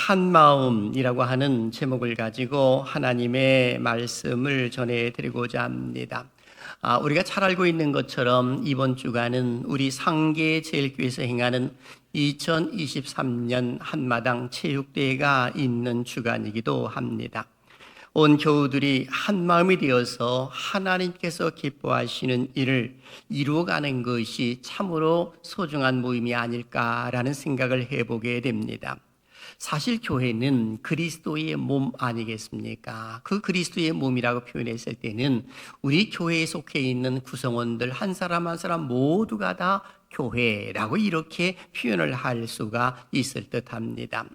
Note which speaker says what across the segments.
Speaker 1: 한마음이라고 하는 제목을 가지고 하나님의 말씀을 전해드리고자 합니다. 우리가 잘 알고 있는 것처럼 이번 주간은 우리 상계제일교회에서 행하는 2023년 한마당 체육대회가 있는 주간이기도 합니다. 온 교우들이 한마음이 되어서 하나님께서 기뻐하시는 일을 이루어가는 것이 참으로 소중한 모임이 아닐까라는 생각을 해보게 됩니다. 사실 교회는 그리스도의 몸 아니겠습니까? 그 그리스도의 몸이라고 표현했을 때는 우리 교회에 속해 있는 구성원들 한 사람 한 사람 모두가 다 교회라고 이렇게 표현을 할 수가 있을 듯합니다.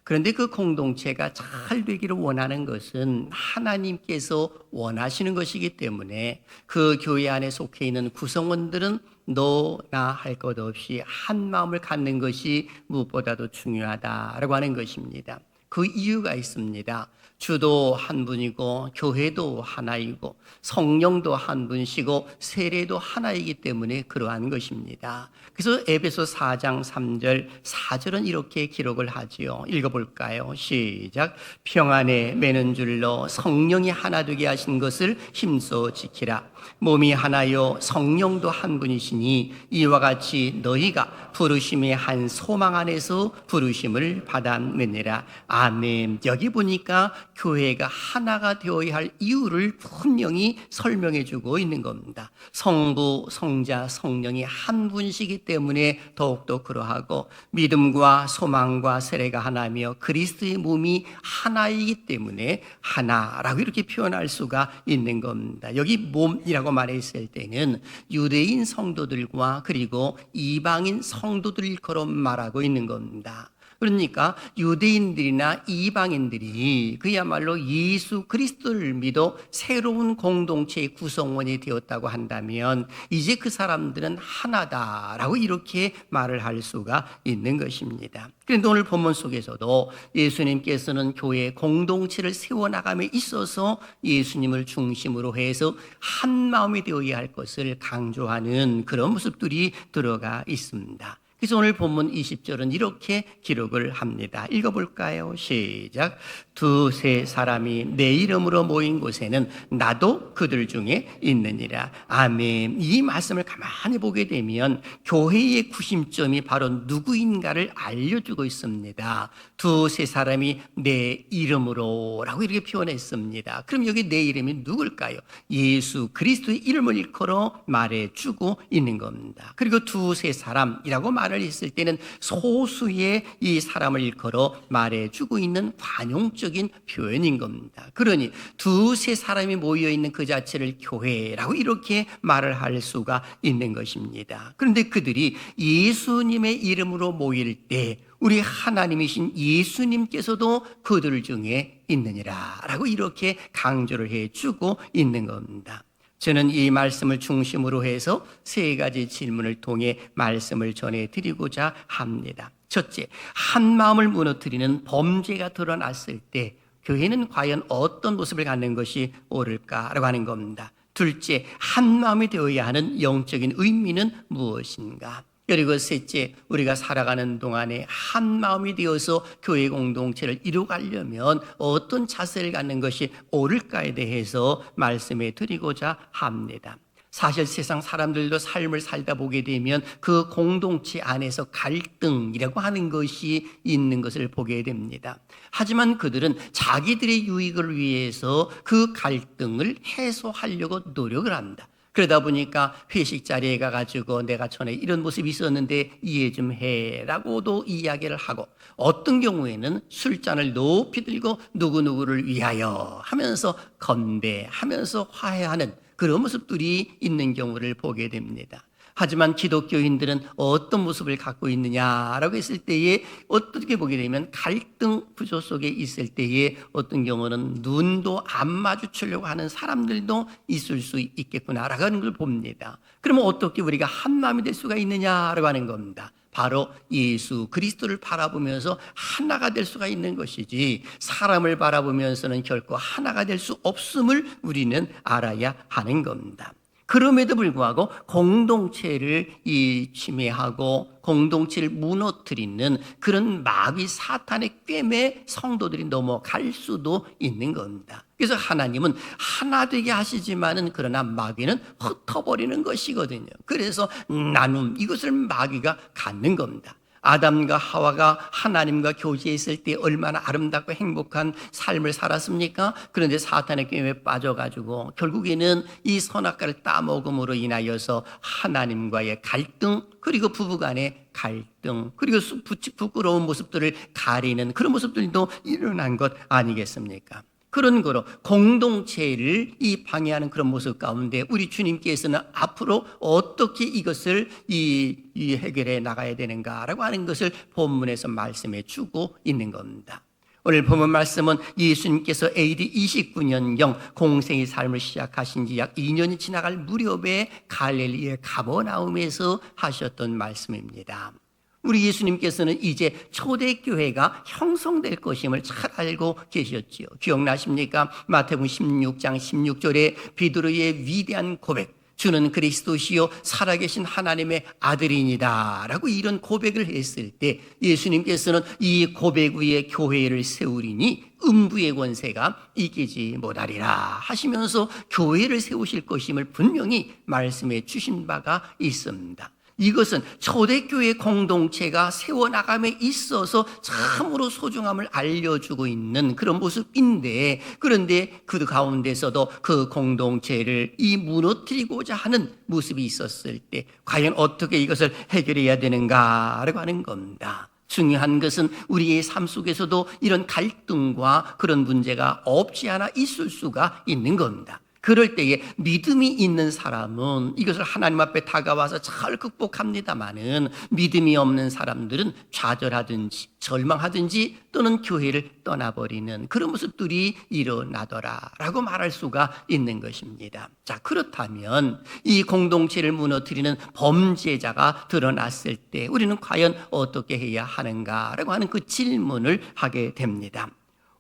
Speaker 1: 그런데 그 공동체가 잘 되기를 원하는 것은 하나님께서 원하시는 것이기 때문에 그 교회 안에 속해 있는 구성원들은 너나 할 것 없이 한 마음을 갖는 것이 무엇보다도 중요하다라고 하는 것입니다. 그 이유가 있습니다. 주도 한 분이고 교회도 하나이고 성령도 한 분이시고 세례도 하나이기 때문에 그러한 것입니다. 그래서 에베소 4장 3절 4절은 이렇게 기록을 하지요. 읽어볼까요? 시작. 평안에 매는 줄로 성령이 하나 되게 하신 것을 힘써 지키라. 몸이 하나요 성령도 한 분이시니 이와 같이 너희가 부르심의 한 소망 안에서 부르심을 받았느니라. 아멘. 여기 보니까 교회가 하나가 되어야 할 이유를 분명히 설명해 주고 있는 겁니다. 성부, 성자, 성령이 한 분이시기 때문에 더욱더 그러하고 믿음과 소망과 세례가 하나며 그리스도의 몸이 하나이기 때문에 하나라고 이렇게 표현할 수가 있는 겁니다. 여기 몸이라고 말했을 때는 유대인 성도들과 그리고 이방인 성도들을 걸어 말하고 있는 겁니다. 그러니까 유대인들이나 이방인들이 그야말로 예수 그리스도를 믿어 새로운 공동체의 구성원이 되었다고 한다면 이제 그 사람들은 하나다라고 이렇게 말을 할 수가 있는 것입니다. 그런데 오늘 본문 속에서도 예수님께서는 교회 공동체를 세워나감에 있어서 예수님을 중심으로 해서 한 마음이 되어야 할 것을 강조하는 그런 모습들이 들어가 있습니다. 그래서 오늘 본문 20절은 이렇게 기록을 합니다. 읽어볼까요? 시작. 두세 사람이 내 이름으로 모인 곳에는 나도 그들 중에 있느니라. 아멘. 이 말씀을 가만히 보게 되면 교회의 구심점이 바로 누구인가를 알려주고 있습니다. 두세 사람이 내 이름으로 라고 이렇게 표현했습니다. 그럼 여기 내 이름이 누굴까요? 예수 그리스도의 이름을 일컬어 말해주고 있는 겁니다. 그리고 두세 사람이라고 말을 했을 때는 소수의 이 사람을 일컬어 말해주고 있는 관용적인 표현인 겁니다. 그러니 두세 사람이 모여있는 그 자체를 교회라고 이렇게 말을 할 수가 있는 것입니다. 그런데 그들이 예수님의 이름으로 모일 때 우리 하나님이신 예수님께서도 그들 중에 있느니라 라고 이렇게 강조를 해주고 있는 겁니다. 저는 이 말씀을 중심으로 해서 세 가지 질문을 통해 말씀을 전해드리고자 합니다. 첫째, 한 마음을 무너뜨리는 범죄가 드러났을 때 교회는 과연 어떤 모습을 갖는 것이 옳을까라고 하는 겁니다. 둘째, 한 마음이 되어야 하는 영적인 의미는 무엇인가? 그리고 셋째, 우리가 살아가는 동안에 한 마음이 되어서 교회 공동체를 이루어가려면 어떤 자세를 갖는 것이 옳을까에 대해서 말씀해 드리고자 합니다. 사실 세상 사람들도 삶을 살다 보게 되면 그 공동체 안에서 갈등이라고 하는 것이 있는 것을 보게 됩니다. 하지만 그들은 자기들의 유익을 위해서 그 갈등을 해소하려고 노력을 합니다. 그러다 보니까 회식 자리에 가가지고 내가 전에 이런 모습이 있었는데 이해 좀 해라고도 이야기를 하고 어떤 경우에는 술잔을 높이 들고 누구누구를 위하여 하면서 건배하면서 화해하는 그런 모습들이 있는 경우를 보게 됩니다. 하지만 기독교인들은 어떤 모습을 갖고 있느냐라고 했을 때에 어떻게 보게 되면 갈등 구조 속에 있을 때에 어떤 경우는 눈도 안 마주치려고 하는 사람들도 있을 수 있겠구나라고 하는 걸 봅니다. 그러면 어떻게 우리가 한 마음이 될 수가 있느냐라고 하는 겁니다. 바로 예수 그리스도를 바라보면서 하나가 될 수가 있는 것이지 사람을 바라보면서는 결코 하나가 될 수 없음을 우리는 알아야 하는 겁니다. 그럼에도 불구하고 공동체를 침해하고 공동체를 무너뜨리는 그런 마귀 사탄의 꿰매 성도들이 넘어갈 수도 있는 겁니다. 그래서 하나님은 하나 되게 하시지만은 그러나 마귀는 흩어버리는 것이거든요. 그래서 나눔, 이것을 마귀가 갖는 겁니다. 아담과 하와가 하나님과 교제했을 때 얼마나 아름답고 행복한 삶을 살았습니까? 그런데 사탄의 꿰매에 빠져가지고 결국에는 이 선악과를 따먹음으로 인하여서 하나님과의 갈등, 그리고 부부간의 갈등, 그리고 부끄러운 모습들을 가리는 그런 모습들도 일어난 것 아니겠습니까? 그런 거로 공동체를 방해하는 그런 모습 가운데 우리 주님께서는 앞으로 어떻게 이것을 해결해 나가야 되는가라고 하는 것을 본문에서 말씀해 주고 있는 겁니다. 오늘 본문 말씀은 예수님께서 AD 29년경 공생의 삶을 시작하신 지 약 2년이 지나갈 무렵에 갈릴리의 가버나움에서 하셨던 말씀입니다. 우리 예수님께서는 이제 초대교회가 형성될 것임을 잘 알고 계셨지요. 기억나십니까? 마태복음 16장 16절에 베드로의 위대한 고백, 주는 그리스도시요 살아계신 하나님의 아들이니다 라고 이런 고백을 했을 때 예수님께서는 이 고백 위에 교회를 세우리니 음부의 권세가 이기지 못하리라 하시면서 교회를 세우실 것임을 분명히 말씀해 주신 바가 있습니다. 이것은 초대교회 공동체가 세워나감에 있어서 참으로 소중함을 알려주고 있는 그런 모습인데, 그런데 그 가운데서도 그 공동체를 무너뜨리고자 하는 모습이 있었을 때 과연 어떻게 이것을 해결해야 되는가라고 하는 겁니다. 중요한 것은 우리의 삶 속에서도 이런 갈등과 그런 문제가 없지 않아 있을 수가 있는 겁니다. 그럴 때에 믿음이 있는 사람은 이것을 하나님 앞에 다가와서 잘 극복합니다마는 믿음이 없는 사람들은 좌절하든지 절망하든지 또는 교회를 떠나버리는 그런 모습들이 일어나더라라고 말할 수가 있는 것입니다. 자, 그렇다면 이 공동체를 무너뜨리는 범죄자가 드러났을 때 우리는 과연 어떻게 해야 하는가라고 하는 그 질문을 하게 됩니다.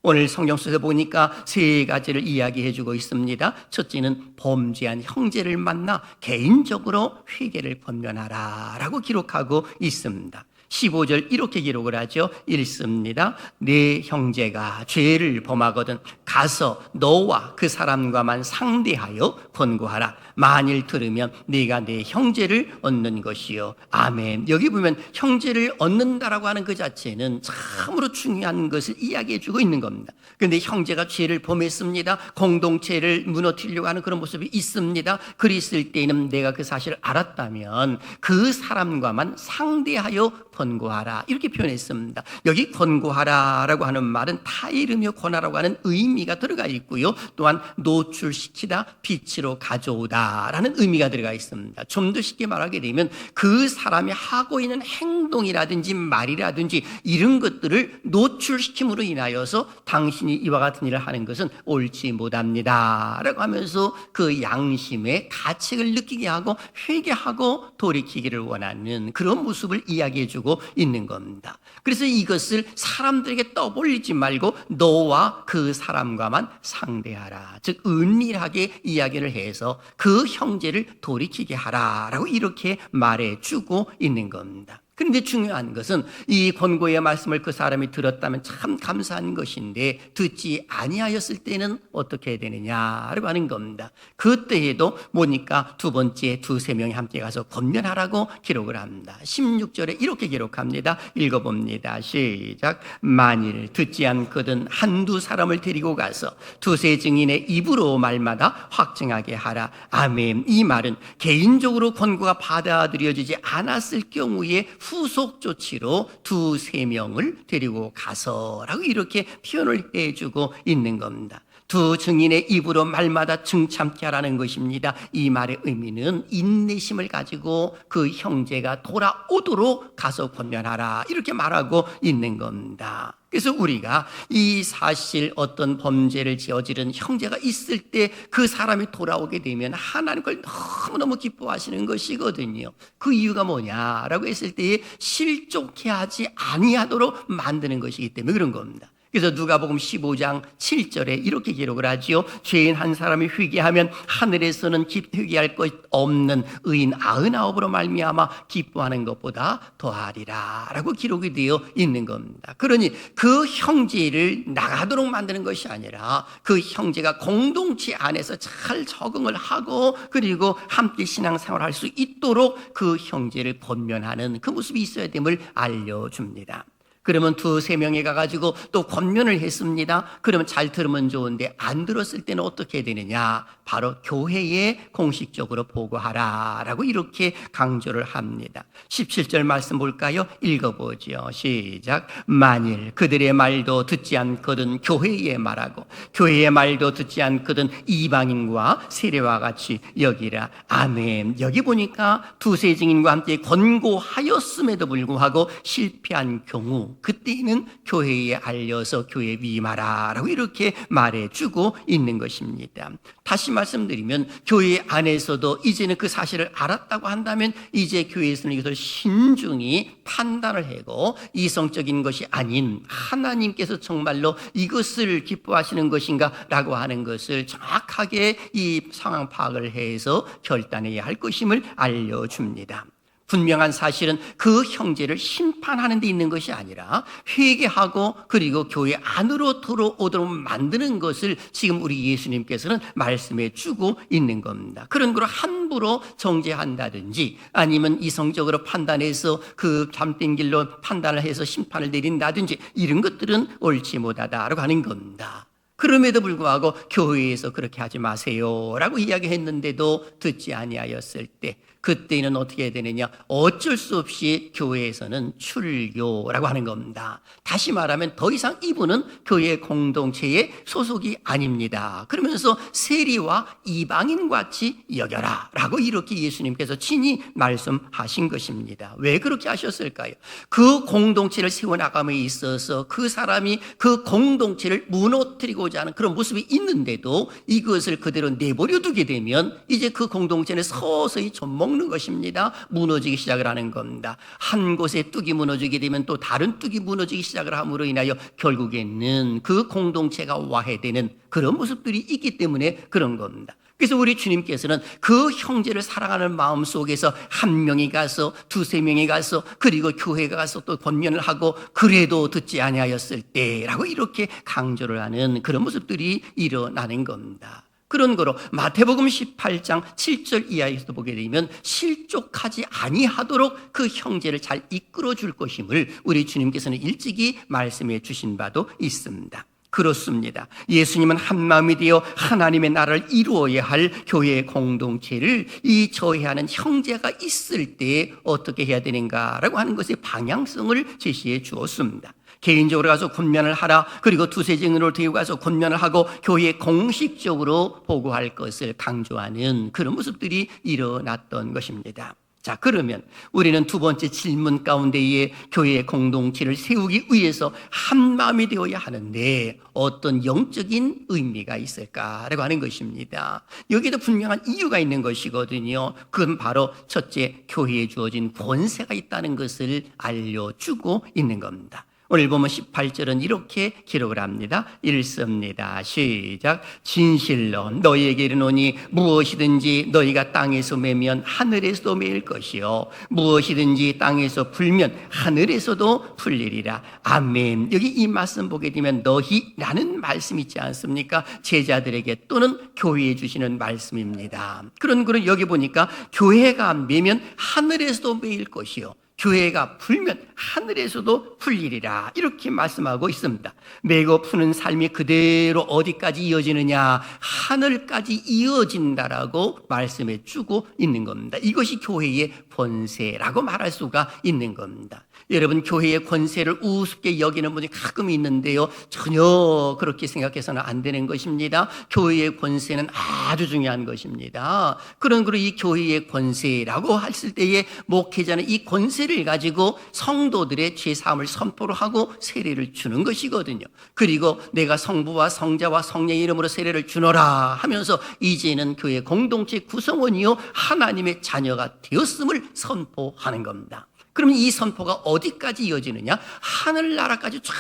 Speaker 1: 오늘 성경 속에서 보니까 세 가지를 이야기해 주고 있습니다. 첫째는 범죄한 형제를 만나 개인적으로 회개를 권면하라 라고 기록하고 있습니다. 15절 이렇게 기록을 하죠. 읽습니다. 내 형제가 죄를 범하거든 가서 너와 그 사람과만 상대하여 권고하라. 만일 들으면 네가 내 형제를 얻는 것이요. 아멘. 여기 보면 형제를 얻는다라고 하는 그 자체는 참으로 중요한 것을 이야기해 주고 있는 겁니다. 그런데 형제가 죄를 범했습니다. 공동체를 무너뜨리려고 하는 그런 모습이 있습니다. 그랬을 때는 내가 그 사실을 알았다면 그 사람과만 상대하여 권고하라 이렇게 표현했습니다. 여기 권고하라라고 하는 말은 타이르며 권하라고 하는 의미가 들어가 있고요. 또한 노출시키다, 빛으로 가져오다라는 의미가 들어가 있습니다. 좀 더 쉽게 말하게 되면 그 사람이 하고 있는 행동이라든지 말이라든지 이런 것들을 노출시킴으로 인하여서 당신이 이와 같은 일을 하는 것은 옳지 못합니다 라고 하면서 그 양심의 가책을 느끼게 하고 회개하고 돌이키기를 원하는 그런 모습을 이야기해주고 있는 겁니다. 그래서 이것을 사람들에게 떠벌리지 말고 너와 그 사람과만 상대하라. 즉 은밀하게 이야기를 해서 그 형제를 돌이키게 하라라고 이렇게 말해주고 있는 겁니다. 그런데 중요한 것은 이 권고의 말씀을 그 사람이 들었다면 참 감사한 것인데 듣지 아니하였을 때는 어떻게 해야 되느냐라고 하는 겁니다. 그때에도 보니까 두 번째 두세 명이 함께 가서 권면하라고 기록을 합니다. 16절에 이렇게 기록합니다. 읽어봅니다. 시작. 만일 듣지 않거든 한두 사람을 데리고 가서 두세 증인의 입으로 말마다 확증하게 하라. 아멘. 이 말은 개인적으로 권고가 받아들여지지 않았을 경우에 후속 조치로 두세 명을 데리고 가서라고 이렇게 표현을 해주고 있는 겁니다. 두 증인의 입으로 말마다 증참케 하라는 것입니다. 이 말의 의미는 인내심을 가지고 그 형제가 돌아오도록 가서 권면하라 이렇게 말하고 있는 겁니다. 그래서 우리가 이 사실 어떤 범죄를 저지른 형제가 있을 때 그 사람이 돌아오게 되면 하나님 걸 너무너무 기뻐하시는 것이거든요. 그 이유가 뭐냐라고 했을 때 실족해 하지 아니하도록 만드는 것이기 때문에 그런 겁니다. 그래서 누가복음 15장 7절에 이렇게 기록을 하지요. 죄인 한 사람이 회개하면 하늘에서는 회개할 것 없는 의인 99으로 말미암아 기뻐하는 것보다 더하리라 라고 기록이 되어 있는 겁니다. 그러니 그 형제를 나가도록 만드는 것이 아니라 그 형제가 공동체 안에서 잘 적응을 하고 그리고 함께 신앙생활을 할 수 있도록 그 형제를 권면하는 그 모습이 있어야 됨을 알려줍니다. 그러면 두세 명이 가가지고 또 권면을 했습니다. 그러면 잘 들으면 좋은데 안 들었을 때는 어떻게 해야 되느냐? 바로 교회에 공식적으로 보고하라 라고 이렇게 강조를 합니다. 17절 말씀 볼까요? 읽어보죠. 시작. 만일 그들의 말도 듣지 않거든 교회에 말하고 교회의 말도 듣지 않거든 이방인과 세례와 같이 여기라. 아멘. 여기 보니까 두세 증인과 함께 권고하였음에도 불구하고 실패한 경우 그때는 교회에 알려서 교회에 위임하라 라고 이렇게 말해주고 있는 것입니다. 다시 말씀드리면 교회 안에서도 이제는 그 사실을 알았다고 한다면 이제 교회에서는 이것을 신중히 판단을 하고 이성적인 것이 아닌 하나님께서 정말로 이것을 기뻐하시는 것인가 라고 하는 것을 정확하게 이 상황 파악을 해서 결단해야 할 것임을 알려줍니다. 분명한 사실은 그 형제를 심판하는 데 있는 것이 아니라 회개하고 그리고 교회 안으로 들어오도록 만드는 것을 지금 우리 예수님께서는 말씀해 주고 있는 겁니다. 그런 걸 함부로 정죄한다든지 아니면 이성적으로 판단해서 그 잘못된 길로 판단을 해서 심판을 내린다든지 이런 것들은 옳지 못하다라고 하는 겁니다. 그럼에도 불구하고 교회에서 그렇게 하지 마세요 라고 이야기했는데도 듣지 아니하였을 때 그때는 어떻게 해야 되느냐? 어쩔 수 없이 교회에서는 출교라고 하는 겁니다. 다시 말하면 더 이상 이분은 교회 공동체의 소속이 아닙니다. 그러면서 세리와 이방인같이 여겨라 라고 이렇게 예수님께서 친히 말씀하신 것입니다. 왜 그렇게 하셨을까요? 그 공동체를 세워나감에 있어서 그 사람이 그 공동체를 무너뜨리고자 하는 그런 모습이 있는데도 이것을 그대로 내버려 두게 되면 이제 그 공동체는 서서히 젖먹는 것입니다. 무너지기 시작을 하는 겁니다. 한 곳에 뚝이 무너지게 되면 또 다른 뚝이 무너지기 시작을 함으로 인하여 결국에는 그 공동체가 와해되는 그런 모습들이 있기 때문에 그런 겁니다. 그래서 우리 주님께서는 그 형제를 사랑하는 마음 속에서 한 명이 가서 두세 명이 가서 그리고 교회가 가서 또 권면을 하고 그래도 듣지 아니하였을 때라고 이렇게 강조를 하는 그런 모습들이 일어나는 겁니다. 그런 거로 마태복음 18장 7절 이하에서도 보게 되면 실족하지 아니하도록 그 형제를 잘 이끌어 줄 것임을 우리 주님께서는 일찍이 말씀해 주신 바도 있습니다. 그렇습니다. 예수님은 한 마음이 되어 하나님의 나라를 이루어야 할 교회 공동체를 이 저해하는 형제가 있을 때 어떻게 해야 되는가라고 하는 것의 방향성을 제시해 주었습니다. 개인적으로 가서 권면을 하라. 그리고 두세 증인으로 데리고 가서 권면을 하고 교회에 공식적으로 보고할 것을 강조하는 그런 모습들이 일어났던 것입니다. 자, 그러면 우리는 두 번째 질문 가운데에 교회의 공동체를 세우기 위해서 한 마음이 되어야 하는데 어떤 영적인 의미가 있을까라고 하는 것입니다. 여기도 분명한 이유가 있는 것이거든요. 그건 바로 첫째, 교회에 주어진 권세가 있다는 것을 알려주고 있는 겁니다. 오늘 보면 18절은 이렇게 기록을 합니다. 읽습니다. 시작. 진실로 너희에게 이르노니 무엇이든지 너희가 땅에서 매면 하늘에서도 매일 것이요 무엇이든지 땅에서 풀면 하늘에서도 풀리리라. 아멘. 여기 이 말씀 보게 되면 너희라는 말씀 있지 않습니까? 제자들에게 또는 교회에 주시는 말씀입니다. 그런 여기 보니까 교회가 매면 하늘에서도 매일 것이요 교회가 풀면 하늘에서도 풀리리라 이렇게 말씀하고 있습니다. 매고 푸는 삶이 그대로 어디까지 이어지느냐? 하늘까지 이어진다라고 말씀해 주고 있는 겁니다. 이것이 교회의 본세라고 말할 수가 있는 겁니다. 여러분, 교회의 권세를 우습게 여기는 분이 가끔 있는데요, 전혀 그렇게 생각해서는 안 되는 것입니다. 교회의 권세는 아주 중요한 것입니다. 그런 이 교회의 권세라고 했을 때에 목회자는 이 권세를 가지고 성도들의 죄사함을 선포를 하고 세례를 주는 것이거든요. 그리고 내가 성부와 성자와 성령의 이름으로 세례를 주노라 하면서 이제는 교회 공동체 구성원이요 하나님의 자녀가 되었음을 선포하는 겁니다. 그러면 이 선포가 어디까지 이어지느냐? 하늘나라까지 쫙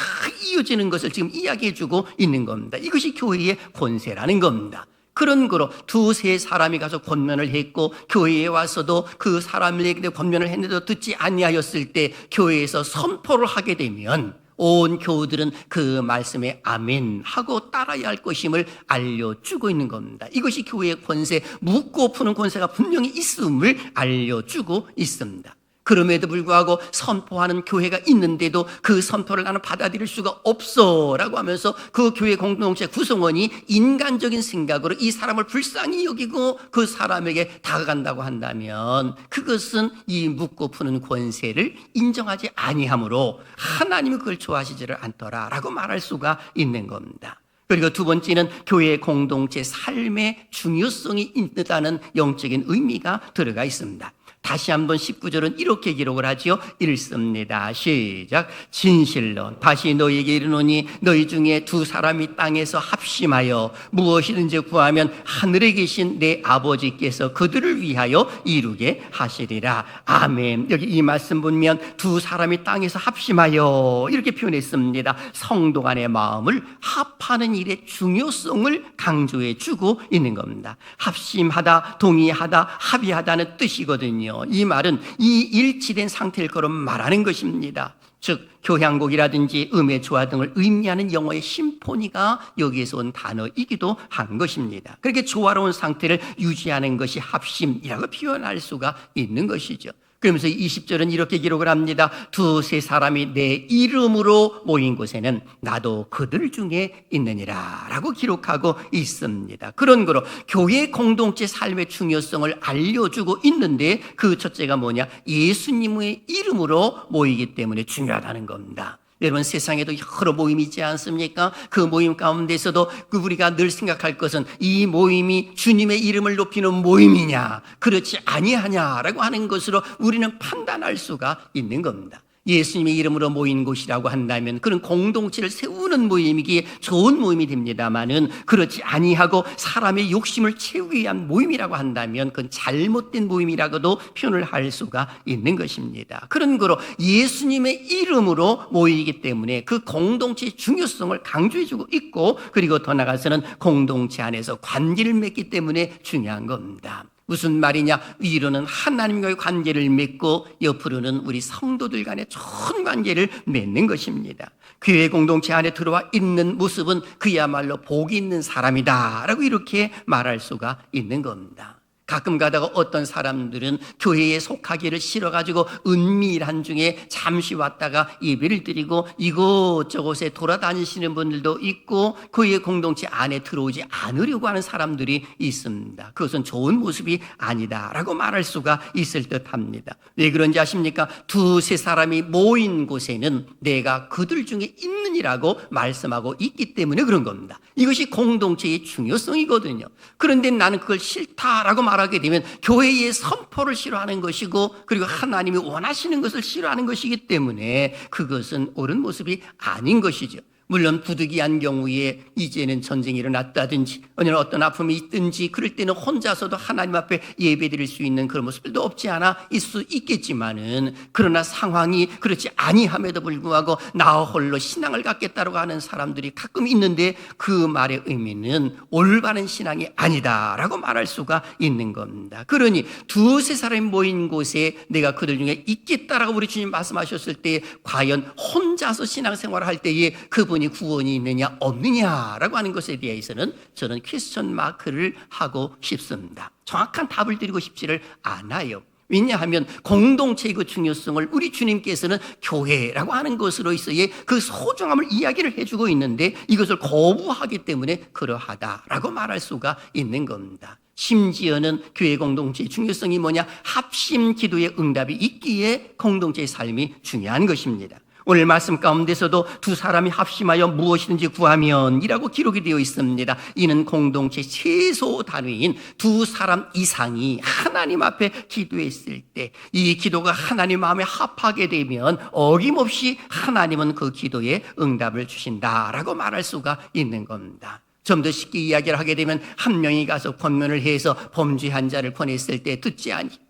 Speaker 1: 이어지는 것을 지금 이야기해주고 있는 겁니다. 이것이 교회의 권세라는 겁니다. 그런 거로 두세 사람이 가서 권면을 했고 교회에 와서도 그 사람에게 권면을 했는데도 듣지 아니하였을 때 교회에서 선포를 하게 되면 온 교우들은 그 말씀에 아멘 하고 따라야 할 것임을 알려주고 있는 겁니다. 이것이 교회의 권세, 묻고 푸는 권세가 분명히 있음을 알려주고 있습니다. 그럼에도 불구하고 선포하는 교회가 있는데도 그 선포를 나는 받아들일 수가 없어 라고 하면서 그 교회 공동체 구성원이 인간적인 생각으로 이 사람을 불쌍히 여기고 그 사람에게 다가간다고 한다면 그것은 이 묻고 푸는 권세를 인정하지 아니하므로 하나님이 그걸 좋아하시지를 않더라 라고 말할 수가 있는 겁니다. 그리고 두 번째는 교회 공동체 삶의 중요성이 있다는 영적인 의미가 들어가 있습니다. 다시 한번 19절은 이렇게 기록을 하지요. 읽습니다. 시작. 진실로 다시 너희에게 이르노니 너희 중에 두 사람이 땅에서 합심하여 무엇이든지 구하면 하늘에 계신 내 아버지께서 그들을 위하여 이루게 하시리라. 아멘. 여기 이 말씀 보면 두 사람이 땅에서 합심하여 이렇게 표현했습니다. 성도 간의 마음을 합하는 일의 중요성을 강조해 주고 있는 겁니다. 합심하다, 동의하다, 합의하다는 뜻이거든요. 이 말은 이 일치된 상태일 거로 말하는 것입니다. 즉 교향곡이라든지 음의 조화 등을 의미하는 영어의 심포니가 여기에서 온 단어이기도 한 것입니다. 그렇게 조화로운 상태를 유지하는 것이 합심이라고 표현할 수가 있는 것이죠. 그러면서 20절은 이렇게 기록을 합니다. 두세 사람이 내 이름으로 모인 곳에는 나도 그들 중에 있느니라 라고 기록하고 있습니다. 그런 거로 교회 공동체 삶의 중요성을 알려주고 있는데 그 첫째가 뭐냐? 예수님의 이름으로 모이기 때문에 중요하다는 겁니다. 여러분, 세상에도 여러 모임이 있지 않습니까? 그 모임 가운데서도 우리가 늘 생각할 것은 이 모임이 주님의 이름을 높이는 모임이냐 그렇지 아니하냐라고 하는 것으로 우리는 판단할 수가 있는 겁니다. 예수님의 이름으로 모인 곳이라고 한다면 그런 공동체를 세우는 모임이기에 좋은 모임이 됩니다마는 그렇지 아니하고 사람의 욕심을 채우기 위한 모임이라고 한다면 그건 잘못된 모임이라고도 표현을 할 수가 있는 것입니다. 그런 거로 예수님의 이름으로 모이기 때문에 그 공동체의 중요성을 강조해주고 있고 그리고 더 나아가서는 공동체 안에서 관계를 맺기 때문에 중요한 겁니다. 무슨 말이냐? 위로는 하나님과의 관계를 맺고 옆으로는 우리 성도들 간의 좋은 관계를 맺는 것입니다. 교회 공동체 안에 들어와 있는 모습은 그야말로 복이 있는 사람이다 라고 이렇게 말할 수가 있는 겁니다. 가끔 가다가 어떤 사람들은 교회에 속하기를 싫어가지고 은밀한 중에 잠시 왔다가 예배를 드리고 이곳저곳에 돌아다니시는 분들도 있고 교회 공동체 안에 들어오지 않으려고 하는 사람들이 있습니다. 그것은 좋은 모습이 아니다라고 말할 수가 있을 듯합니다. 왜 그런지 아십니까? 두세 사람이 모인 곳에는 내가 그들 중에 있느니라고 말씀하고 있기 때문에 그런 겁니다. 이것이 공동체의 중요성이거든요. 그런데 나는 그걸 싫다라고 말하게 되면 교회의 선포를 싫어하는 것이고 그리고 하나님이 원하시는 것을 싫어하는 것이기 때문에 그것은 옳은 모습이 아닌 것이죠. 물론 부득이한 경우에 이제는 전쟁이 일어났다든지 아니면 어떤 아픔이 있든지 그럴 때는 혼자서도 하나님 앞에 예배드릴 수 있는 그런 모습들도 없지 않아 있을 수 있겠지만은 그러나 상황이 그렇지 아니함에도 불구하고 나 홀로 신앙을 갖겠다고 하는 사람들이 가끔 있는데 그 말의 의미는 올바른 신앙이 아니다라고 말할 수가 있는 겁니다. 그러니 두세 사람이 모인 곳에 내가 그들 중에 있겠다라고 우리 주님 말씀하셨을 때 과연 혼자서 신앙생활을 할 때에 그분이 구원이 있느냐 없느냐라고 하는 것에 대해서는 저는 퀘스천 마크를 하고 싶습니다. 정확한 답을 드리고 싶지를 않아요. 왜냐하면 공동체의 그 중요성을 우리 주님께서는 교회라고 하는 것으로서의 그 소중함을 이야기를 해주고 있는데 이것을 거부하기 때문에 그러하다라고 말할 수가 있는 겁니다. 심지어는 교회 공동체의 중요성이 뭐냐? 합심 기도의 응답이 있기에 공동체의 삶이 중요한 것입니다. 오늘 말씀 가운데서도 두 사람이 합심하여 무엇이든지 구하면 이라고 기록이 되어 있습니다. 이는 공동체 최소 단위인 두 사람 이상이 하나님 앞에 기도했을 때 이 기도가 하나님 마음에 합하게 되면 어김없이 하나님은 그 기도에 응답을 주신다라고 말할 수가 있는 겁니다. 좀 더 쉽게 이야기를 하게 되면 한 명이 가서 권면을 해서 범죄한 자를 권했을 때 듣지 아니하고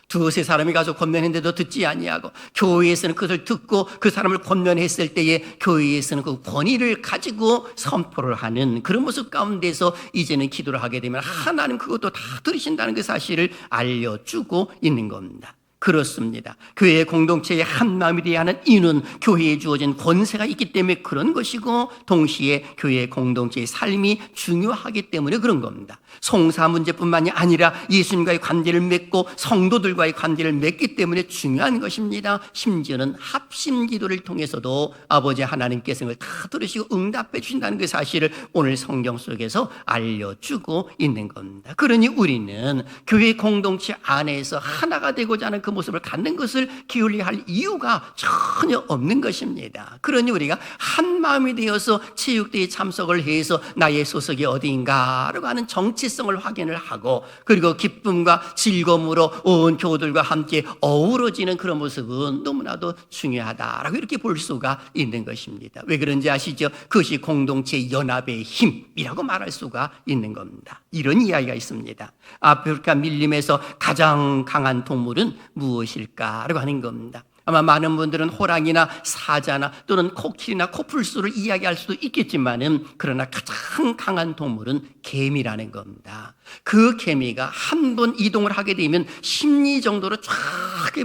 Speaker 1: 두세 사람이 가서 권면했는데도 듣지 아니하고 교회에서는 그것을 듣고 그 사람을 권면했을 때에 교회에서는 그 권위를 가지고 선포를 하는 그런 모습 가운데서 이제는 기도를 하게 되면 하나님 그것도 다 들으신다는 그 사실을 알려주고 있는 겁니다. 그렇습니다. 교회의 공동체의 한 마음이 되어야 하는 이유는 교회에 주어진 권세가 있기 때문에 그런 것이고 동시에 교회의 공동체의 삶이 중요하기 때문에 그런 겁니다. 송사 문제뿐만이 아니라 예수님과의 관계를 맺고 성도들과의 관계를 맺기 때문에 중요한 것입니다. 심지어는 합심 기도를 통해서도 아버지 하나님께서 다 들으시고 응답해 주신다는 그 사실을 오늘 성경 속에서 알려주고 있는 겁니다. 그러니 우리는 교회 공동체 안에서 하나가 되고자 하는 그 모습을 갖는 것을 기울여야 할 이유가 전혀 없는 것입니다. 그러니 우리가 한 마음이 되어서 체육대회에 참석을 해서 나의 소속이 어디인가라고 하는 정체성을 확인을 하고 그리고 기쁨과 즐거움으로 온 교우들과 함께 어우러지는 그런 모습은 너무나도 중요하다라고 이렇게 볼 수가 있는 것입니다. 왜 그런지 아시죠? 그것이 공동체 연합의 힘이라고 말할 수가 있는 겁니다. 이런 이야기가 있습니다. 아프리카 밀림에서 가장 강한 동물은 무엇일까라고 하는 겁니다. 아마 많은 분들은 호랑이나 사자나 또는 코끼리나 코뿔소를 이야기할 수도 있겠지만은 그러나 가장 강한 동물은 개미라는 겁니다. 그 개미가 한 번 이동을 하게 되면 10리 정도로 쫙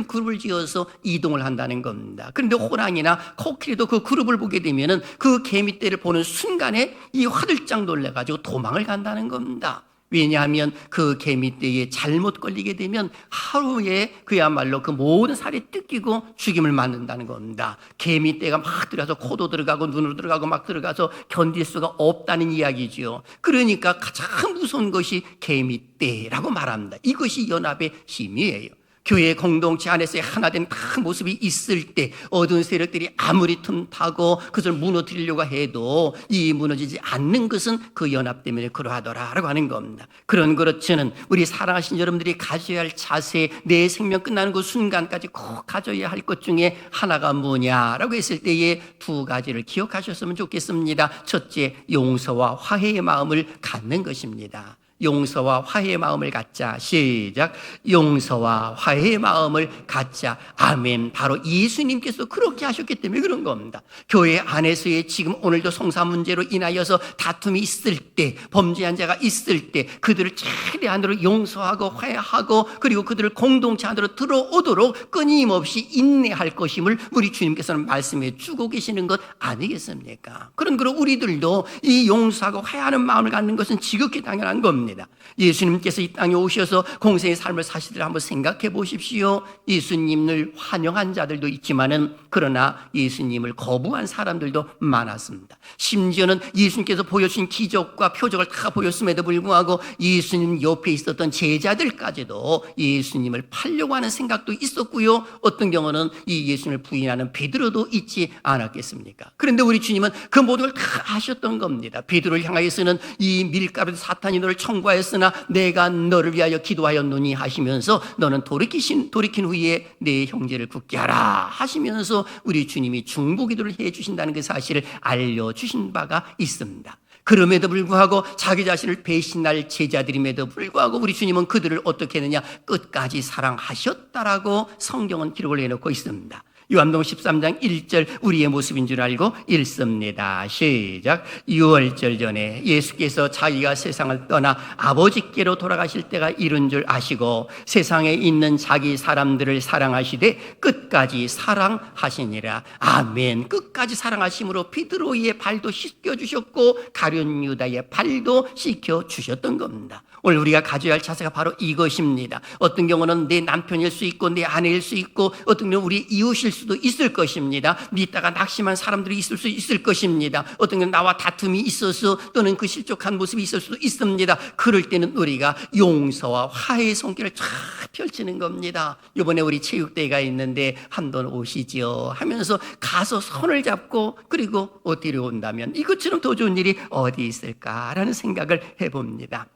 Speaker 1: 그룹을 지어서 이동을 한다는 겁니다. 그런데 호랑이나 코끼리도 그 그룹을 보게 되면은 그 개미떼를 보는 순간에 이 화들짝 놀래가지고 도망을 간다는 겁니다. 왜냐하면 그 개미떼에 잘못 걸리게 되면 하루에 그야말로 그 모든 살이 뜯기고 죽임을 맞는다는 겁니다. 개미떼가 막 들어가서 코도 들어가고 눈으로 들어가고 막 들어가서 견딜 수가 없다는 이야기죠. 그러니까 가장 무서운 것이 개미떼라고 말합니다. 이것이 연합의 힘이에요. 교회 공동체 안에서의 하나된 큰 모습이 있을 때 어두운 세력들이 아무리 틈타고 그것을 무너뜨리려고 해도 이 무너지지 않는 것은 그 연합 때문에 그러하더라라고 하는 겁니다. 그런 그렇지는 우리 사랑하신 여러분들이 가져야 할 자세, 내 생명 끝나는 그 순간까지 꼭 가져야 할 것 중에 하나가 뭐냐라고 했을 때에 두 가지를 기억하셨으면 좋겠습니다. 첫째, 용서와 화해의 마음을 갖는 것입니다. 용서와 화해의 마음을 갖자. 시작. 용서와 화해의 마음을 갖자. 아멘. 바로 예수님께서 그렇게 하셨기 때문에 그런 겁니다. 교회 안에서의 지금 오늘도 성사 문제로 인하여서 다툼이 있을 때, 범죄한 자가 있을 때 그들을 최대한으로 용서하고 화해하고 그리고 그들을 공동체 안으로 들어오도록 끊임없이 인내할 것임을 우리 주님께서는 말씀해 주고 계시는 것 아니겠습니까? 그럼 우리들도 이 용서하고 화해하는 마음을 갖는 것은 지극히 당연한 겁니다. 예수님께서 이 땅에 오셔서 공생의 삶을 사시더라 한번 생각해 보십시오. 예수님을 환영한 자들도 있지만은 그러나 예수님을 거부한 사람들도 많았습니다. 심지어는 예수님께서 보여주신 기적과 표적을 다 보였음에도 불구하고 예수님 옆에 있었던 제자들까지도 예수님을 팔려고 하는 생각도 있었고요. 어떤 경우는 이 예수님을 부인하는 베드로도 있지 않았겠습니까? 그런데 우리 주님은 그 모든 걸 다 아셨던 겁니다. 베드로를 향하여서는 이 밀가루 사탄이 너를 청구하였으나 내가 너를 위하여 기도하였노니 하시면서 너는 돌이킨 후에 내 형제를 굳게 하라 하시면서 우리 주님이 중보기도를 해주신다는 그 사실을 알려주신 바가 있습니다. 그럼에도 불구하고 자기 자신을 배신할 제자들임에도 불구하고 우리 주님은 그들을 어떻게 했느냐? 끝까지 사랑하셨다라고 성경은 기록을 해놓고 있습니다. 요한복음 13장 1절 우리의 모습인 줄 알고 읽습니다. 시작. 6월절 전에 예수께서 자기가 세상을 떠나 아버지께로 돌아가실 때가 이른 줄 아시고 세상에 있는 자기 사람들을 사랑하시되 끝까지 사랑하시니라. 아멘. 끝까지 사랑하심으로 베드로의 발도 씻겨주셨고 가룟 유다의 발도 씻겨주셨던 겁니다. 오늘 우리가 가져야 할 자세가 바로 이것입니다. 어떤 경우는 내 남편일 수 있고 내 아내일 수 있고 어떤 경우는 우리 이웃일 수 수도 있을 것입니다. 믿다가 낙심한 사람들이 있을 수 있을 것입니다. 어떤 건 나와 다툼이 있어서 또는 그 실족한 모습이 있을 수도 있습니다. 그럴 때는 우리가 용서와 화해의 손길을 쫙 펼치는 겁니다. 이번에 우리 체육대회가 있는데 한번 오시죠 하면서 가서 손을 잡고 그리고 어디로 온다면 이것처럼 더 좋은 일이 어디 있을까라는 생각을 해봅니다.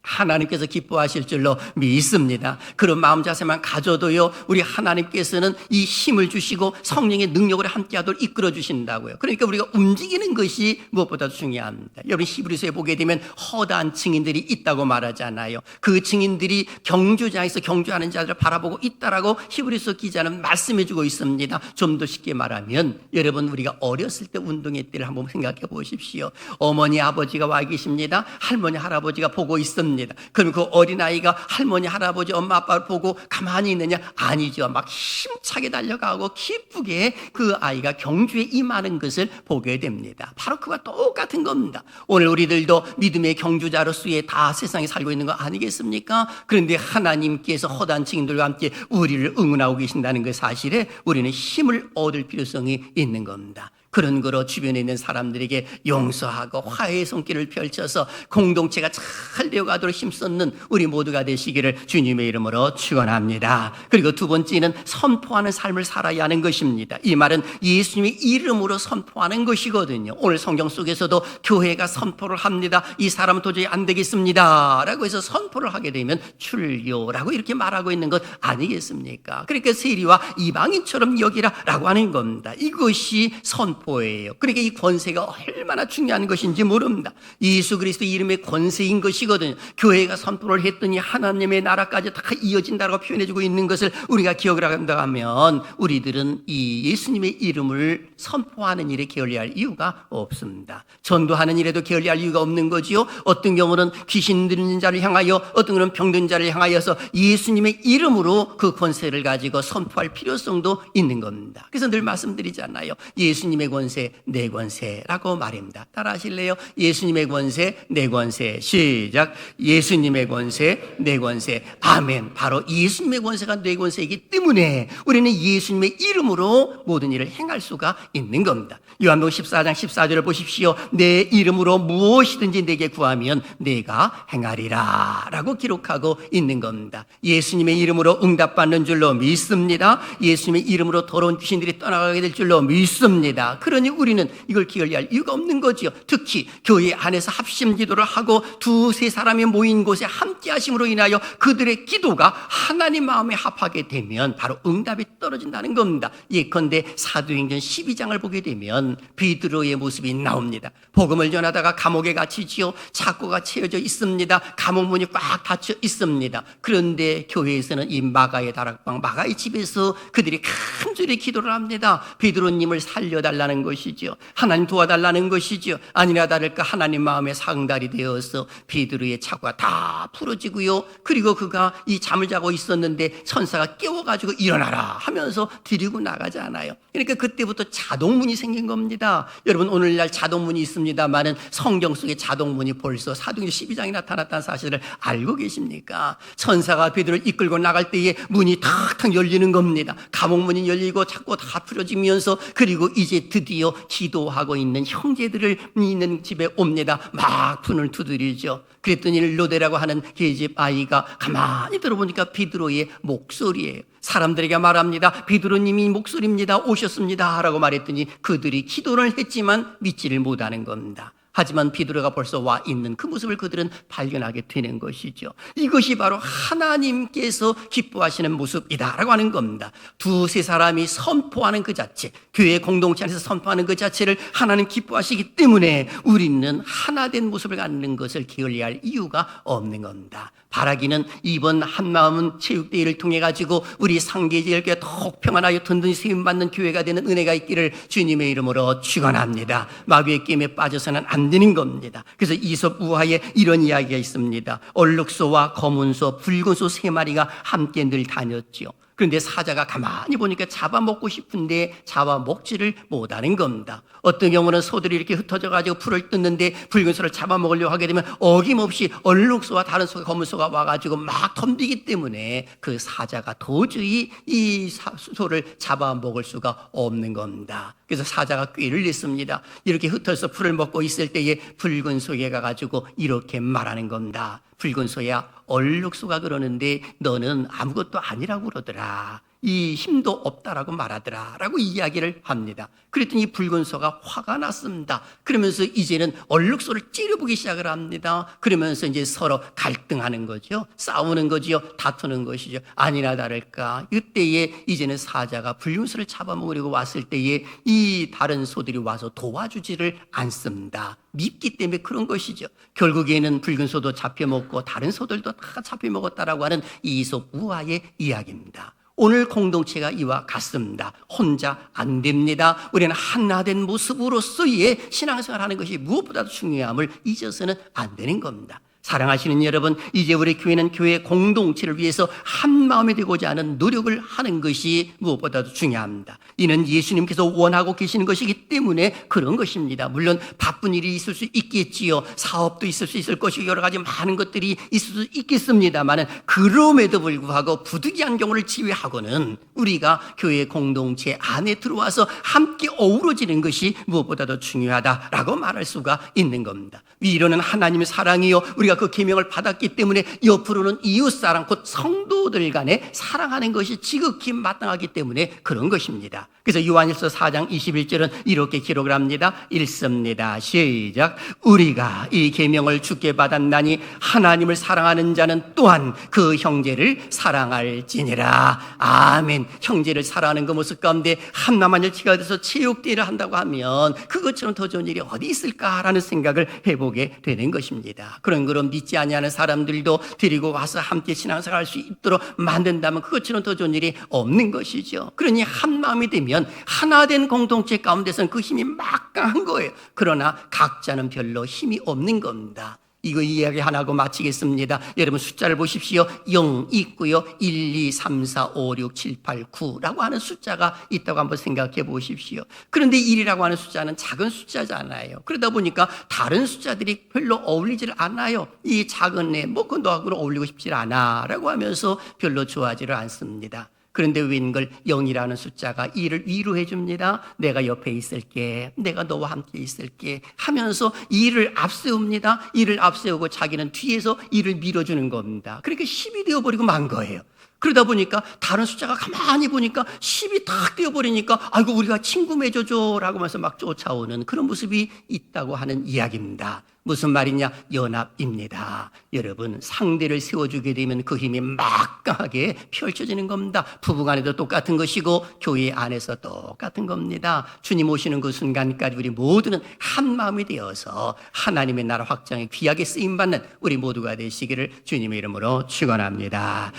Speaker 1: 하나님께서 기뻐하실 줄로 믿습니다. 그런 마음 자세만 가져도요, 우리 하나님께서는 이 힘을 주시고 성령의 능력으로 함께하도록 이끌어 주신다고요. 그러니까 우리가 움직이는 것이 무엇보다도 중요합니다. 여러분 히브리서에 보게 되면 허다한 증인들이 있다고 말하잖아요. 그 증인들이 경주장에서 경주하는 자들을 바라보고 있다라고 히브리서 기자는 말씀해 주고 있습니다. 좀 더 쉽게 말하면 여러분 우리가 어렸을 때 운동회 때를 한번 생각해 보십시오. 어머니 아버지가 와 계십니다. 할머니 할아버지가 보고 있습니다. 그럼 그 어린아이가 할머니, 할아버지, 엄마, 아빠를 보고 가만히 있느냐? 아니죠. 막 힘차게 달려가고 기쁘게 그 아이가 경주에 임하는 것을 보게 됩니다. 바로 그와 똑같은 겁니다. 오늘 우리들도 믿음의 경주자로서의 다 세상에 살고 있는 거 아니겠습니까? 그런데 하나님께서 허다한 증인들과 함께 우리를 응원하고 계신다는 그 사실에 우리는 힘을 얻을 필요성이 있는 겁니다. 그런 거로 주변에 있는 사람들에게 용서하고 화해의 손길을 펼쳐서 공동체가 잘 되어가도록 힘쓰는 우리 모두가 되시기를 주님의 이름으로 축원합니다. 그리고 두 번째는 선포하는 삶을 살아야 하는 것입니다. 이 말은 예수님의 이름으로 선포하는 것이거든요. 오늘 성경 속에서도 교회가 선포를 합니다. 이 사람은 도저히 안 되겠습니다 라고 해서 선포를 하게 되면 출교라고 이렇게 말하고 있는 것 아니겠습니까? 그러니까 세리와 이방인처럼 여기라 라고 하는 겁니다. 이것이 선포예요. 그러니까 이 권세가 얼마나 중요한 것인지 모릅니다. 예수 그리스도 이름의 권세인 것이거든요. 교회가 선포를 했더니 하나님의 나라까지 다 이어진다고 표현해주고 있는 것을 우리가 기억을 한다면 우리들은 이 예수님의 이름을 선포하는 일에 게을리할 이유가 없습니다. 전도하는 일에도 게을리할 이유가 없는 거지요. 어떤 경우는 귀신 들린 자를 향하여, 어떤 경우는 병든 자를 향하여서 예수님의 이름으로 그 권세를 가지고 선포할 필요성도 있는 겁니다. 그래서 늘 말씀드리잖아요. 예수님의 권세, 내 권세라고 말입니다. 따라 하실래요? 예수님의 권세, 내 권세. 시작. 예수님의 권세, 내 권세. 아멘. 바로 예수님의 권세가 내 권세이기 때문에 우리는 예수님의 이름으로 모든 일을 행할 수가 있는 겁니다. 요한복음 14장 14절을 보십시오. 내 이름으로 무엇이든지 내게 구하면 내가 행하리라 라고 기록하고 있는 겁니다. 예수님의 이름으로 응답받는 줄로 믿습니다. 예수님의 이름으로 더러운 귀신들이 떠나가게 될 줄로 믿습니다. 그러니 우리는 이걸 게을리할 이유가 없는 거죠. 특히 교회 안에서 합심 기도를 하고 두세 사람이 모인 곳에 함께 하심으로 인하여 그들의 기도가 하나님 마음에 합하게 되면 바로 응답이 떨어진다는 겁니다. 예컨대 사도행전 12장을 보게 되면 베드로의 모습이 나옵니다. 복음을 전하다가 감옥에 갇히지요. 창고가 채워져 있습니다. 감옥문이 꽉 닫혀 있습니다. 그런데 교회에서는 이 마가의 다락방, 마가의 집에서 그들이 간절히 기도를 합니다. 베드로님을 살려달라는 것이죠. 하나님 도와달라는 것이죠. 아니나 다를까 하나님 마음에 상달이 되어서 베드로의 창고가 다 풀어지고요. 그리고 그가 이 잠을 자고 있었는데 천사가 깨워가지고 일어나라 하면서 데리고 나가잖아요. 그러니까 그때부터 자동문이 생긴 겁니다. 여러분 오늘날 자동문이 있습니다만은 성경 속에 자동문이 벌써 사도행전 12장에 나타났다는 사실을 알고 계십니까? 천사가 베드로를 이끌고 나갈 때에 문이 탁탁 열리는 겁니다. 감옥문이 열리고 자꾸 다 풀어지면서 그리고 이제 드디어 기도하고 있는 형제들을 있는 집에 옵니다. 막 문을 두드리죠. 그랬더니 로데라고 하는 계집 아이가 가만히 들어보니까 베드로의 목소리예요. 사람들에게 말합니다. 베드로님이 목소리입니다. 오셨습니다. 라고 말했더니 그들이 기도를 했지만 믿지를 못하는 겁니다. 하지만 베드로가 벌써 와 있는 그 모습을 그들은 발견하게 되는 것이죠. 이것이 바로 하나님께서 기뻐하시는 모습이다라고 하는 겁니다. 두세 사람이 선포하는 그 자체, 교회 공동체 안에서 선포하는 그 자체를 하나님 기뻐하시기 때문에 우리는 하나된 모습을 갖는 것을 게을리할 이유가 없는 겁니다. 바라기는 이번 한마음 체육대회를 통해 가지고 우리 상계제일교회 더욱 평안하여 든든히 세움받는 교회가 되는 은혜가 있기를 주님의 이름으로 축원합니다. 마귀의 게임에 빠져서는 안 되는 겁니다. 그래서 이솝 우화에 이런 이야기가 있습니다. 얼룩소와 검은소, 붉은소 세 마리가 함께 늘 다녔지요. 그런데 사자가 가만히 보니까 잡아먹고 싶은데 잡아먹지를 못하는 겁니다. 어떤 경우는 소들이 이렇게 흩어져가지고 풀을 뜯는데 붉은 소를 잡아먹으려고 하게 되면 어김없이 얼룩소와 다른 소가 검은 소가 와가지고 막 덤비기 때문에 그 사자가 도저히 이 소를 잡아먹을 수가 없는 겁니다. 그래서 사자가 꾀를 냈습니다. 이렇게 흩어져서 풀을 먹고 있을 때에 붉은 소에 가가지고 이렇게 말하는 겁니다. 붉은 소야, 얼룩소가 그러는데 너는 아무것도 아니라고 그러더라. 이 힘도 없다라고 말하더라 라고 이야기를 합니다. 그랬더니 붉은 소가 화가 났습니다. 그러면서 이제는 얼룩소를 찌르보기 시작을 합니다. 그러면서 이제 서로 갈등하는 거죠. 싸우는 거지요. 다투는 것이죠. 아니나 다를까 이때에 이제는 사자가 붉은 소를 잡아먹으려고 왔을 때에 이 다른 소들이 와서 도와주지를 않습니다. 밉기 때문에 그런 것이죠. 결국에는 붉은 소도 잡혀먹고 다른 소들도 다 잡혀먹었다라고 하는 이솝우화의 이야기입니다. 오늘 공동체가 이와 같습니다. 혼자 안 됩니다. 우리는 하나된 모습으로서의 신앙생활하는 것이 무엇보다도 중요함을 잊어서는 안 되는 겁니다. 사랑하시는 여러분, 이제 우리 교회는 교회 공동체를 위해서 한 마음이 되고자 하는 노력을 하는 것이 무엇보다도 중요합니다. 이는 예수님께서 원하고 계시는 것이기 때문에 그런 것입니다. 물론 바쁜 일이 있을 수 있겠지요. 사업도 있을 수 있을 것이고 여러 가지 많은 것들이 있을 수 있겠습니다만 그럼에도 불구하고 부득이한 경우를 지휘하고는 우리가 교회 공동체 안에 들어와서 함께 어우러지는 것이 무엇보다도 중요하다라고 말할 수가 있는 겁니다. 위로는 하나님의 사랑이요, 우리가 그 계명을 받았기 때문에 옆으로는 이웃사랑 곧 성도들 간에 사랑하는 것이 지극히 마땅하기 때문에 그런 것입니다. 그래서 요한일서 4장 21절은 이렇게 기록을 합니다. 읽습니다. 시작. 우리가 이 계명을 주께 받았나니 하나님을 사랑하는 자는 또한 그 형제를 사랑할지니라. 아멘. 형제를 사랑하는 그 모습 가운데 한나만일 치가 돼서 체육대회를 한다고 하면 그것처럼 더 좋은 일이 어디 있을까라는 생각을 해보게 되는 것입니다. 그런 믿지 아니하는 사람들도 데리고 와서 함께 신앙생활 할 수 있도록 만든다면 그것처럼 더 좋은 일이 없는 것이죠. 그러니 한 마음이 되면 하나된 공동체 가운데서는 그 힘이 막강한 거예요. 그러나 각자는 별로 힘이 없는 겁니다. 이거 이야기 하나 하고 마치겠습니다. 여러분 숫자를 보십시오. 0 있고요. 1, 2, 3, 4, 5, 6, 7, 8, 9라고 하는 숫자가 있다고 한번 생각해 보십시오. 그런데 1이라고 하는 숫자는 작은 숫자잖아요. 그러다 보니까 다른 숫자들이 별로 어울리질 않아요. 이 작은 애, 그 너하고는 어울리고 싶지 않아 라고 하면서 별로 좋아하지를 않습니다. 그런데 웬걸 0이라는 숫자가 2를 위로해 줍니다. 내가 옆에 있을게. 내가 너와 함께 있을게 하면서 2를 앞세웁니다. 2를 앞세우고 자기는 뒤에서 2를 밀어주는 겁니다. 그러니까 10이 되어버리고 만 거예요. 그러다 보니까 다른 숫자가 가만히 보니까 10이 탁 되어버리니까 아이고 우리가 친구 맺어줘 라고 하면서 막 쫓아오는 그런 모습이 있다고 하는 이야기입니다. 무슨 말이냐? 연합입니다. 여러분 상대를 세워주게 되면 그 힘이 막강하게 펼쳐지는 겁니다. 부부간에도 똑같은 것이고 교회 안에서 똑같은 겁니다. 주님 오시는 그 순간까지 우리 모두는 한 마음이 되어서 하나님의 나라 확장에 귀하게 쓰임받는 우리 모두가 되시기를 주님의 이름으로 축원합니다.